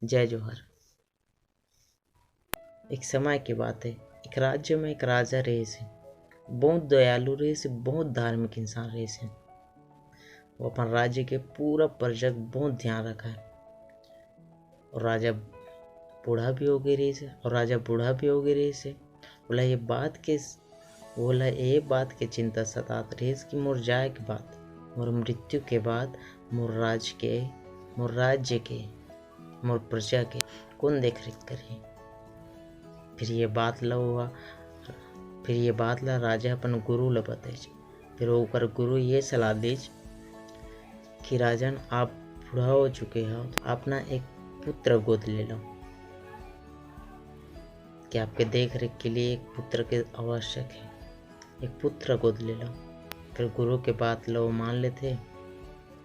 जय जोहर। एक समय की बात है, एक राज्य में एक राजा रहे से, बहुत दयालु रहे से, बहुत धार्मिक इंसान रहे से। वो अपन राज्य के पूरा प्रजा का बहुत ध्यान रखा है। और राजा बूढ़ा भी हो गए रहे से। बोला ये बात के चिंता सतात रहे कि मोर जाए के बाद, मोर मृत्यु के बाद मोर राज्य के मोर प्रजा के कौन देख रेख करे। फिर ये बात ला राजा अपन गुरु ला बताई। फिर ओकर गुरु ये सलाह दी कि राजन, आप बूढ़ा हो चुके हो, तो अपना एक पुत्र गोद ले लो, कि आपके देख रेख के लिए एक पुत्र के आवश्यक है, एक पुत्र गोद ले लो। फिर गुरु के बात लो मान लेते।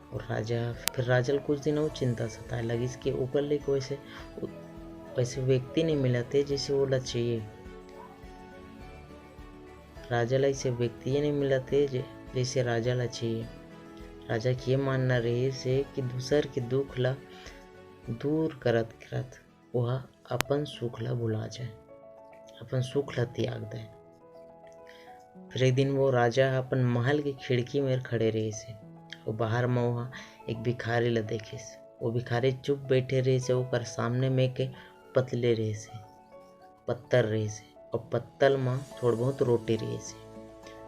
और राजा को कुछ दिन और चिंता सताए लगी कि ऊपर लेके वैसे व्यक्ति नहीं मिला थे जैसे वो ला चाहिए। राजा ला ऐसे व्यक्ति नहीं मिला थे जैसे राजा ला चाहिए। राजा की ये मानना रही से कि दूसर के दुख ला दूर करत वह अपन सुख ला भुला जाए, अपन सुख ला त्याग दे। फिर एक दिन वो राजा अपन महल की खिड़की में खड़े रहे से, वो बाहर में वहाँ एक भिखारी ला देखे से। वो भिखारी चुप बैठे रहे से, ओकर सामने में के पतले रहे से, पत्थर रहे से, और पत्तल में थोड़ा बहुत रोटी रहे से।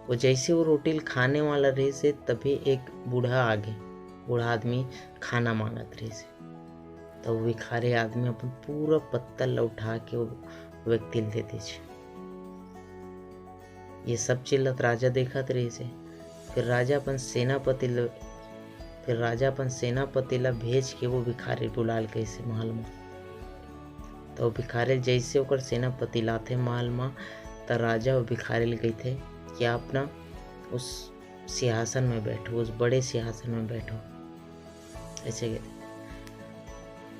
वो जैसे वो रोटी खाने वाला रहे से, तभी एक बूढ़ा आदमी खाना मांगत रहे से। तो वो भिखारी आदमी अपन पूरा पत्तल उठा के वो व्यक्ति दे दे। ये सब चिल्लत राजा देखत रहे से। फिर राजा अपन सेनापति ला भेज के वो भिखारी बुलाल कैसे महल में। तो भिखारी जैसे ओकर सेनापति लाथे महल में, तो राजा वो भिखारी गई थे कि आप ना उस सिंहासन में बैठो, उस बड़े सिंहासन में बैठो, ऐसे गए।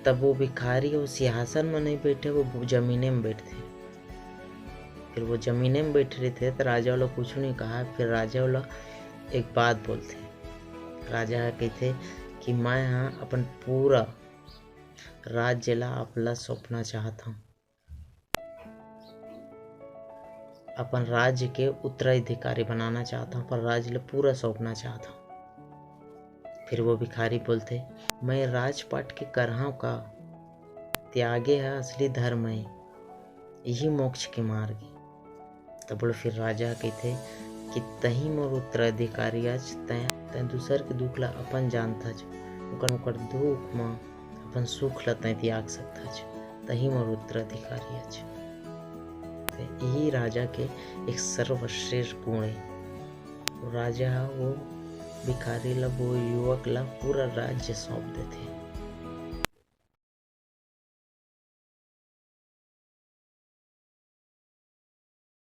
तब वो भिखारी उस सिंहासन में नहीं बैठे, वो जमीने में बैठते। फिर वो जमीने में बैठ रहे थे तो राजा वाला कुछ नहीं कहा। फिर राजा वाला एक बात बोलते। राजा कहते कि मैं यहाँ अपन पूरा राज्य ला आपला सौंपना चाहता हूँ, अपन राज्य के उत्तराधिकारी बनाना चाहता हूँ, पर राज्य ला पूरा सौंपना चाहता हूँ। फिर वो भिखारी बोलते, मैं राजपाट के करहा का त्यागे है असली धर्म है, यही मोक्ष के मार्ग है। तब फिर राजा कहते कि तही मोर उत्तराधिकारी आज तय दूसर के दुख ला अपन जानता ओकर दुख में अपन सुख ला तय त्याग सकता तही मोर उत्तराधिकारी आज। यही राजा के एक सर्वश्रेष्ठ गुण है। राजा वो भिखारी ला, वो युवक ला पूरा राज्य सौंप देते।